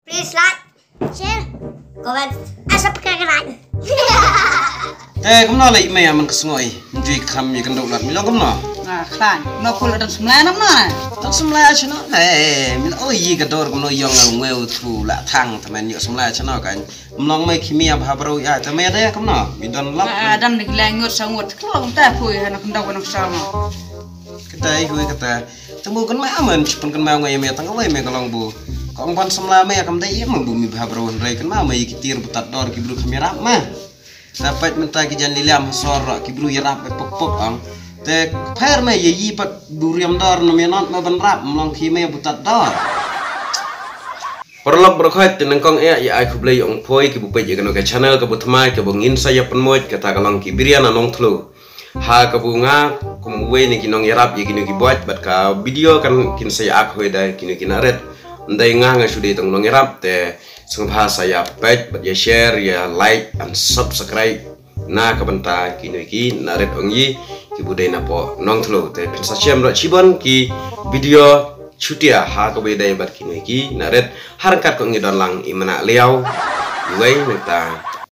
Please like, share, comment, and subscribe. Kamu nak lagi mana yang kesengoi? Jadi kami kan dok lat mila kamu nak? Klan, nak pula dan sembilan nama. Tak semula aja nak. Mila iya kador kamu yang ngeu tu lat tang teman yuk semula aja nak kan. Melong mai kimia bahabaru ya, tapi ada ya kamu nak? Bidon lap. Dan ni langut sangut. Kalau kita pui anak hendak anak sama. Kita tunggu kan aman, cepun kan mau ngai tang awai me kalong bu. Kau pan semula me kamu dah iya bumi bahabaru rai kan mau mai kitir butat dor kibru kamera mah. Dapat minta kijan liliam sorak kibru ya rap pok ang. Te per me ye pat duriam dor no menot ma ban rap melong kime butat dor. Perlok berkait dengan kong ya aku beli ong poi ki bupe je ke channel ke butma ke bungin saya penmoit kata kalong ki birian anong tlu. Ha ke bunga kumwe ni kinong yarap ye kinu ki buat bat ka video kan kin saya aku da kinu kinaret. Ndai nga sudah tong nong yarap te sungguh saya page bat ya share ya like and subscribe. Na kabanta kinu ki naret ongi ki budai na po nong tlu te pinsa chem ro chibon ki video chutia ha ko be dai bat kinu ki naret harkat ko ngi don lang imana liao wei neta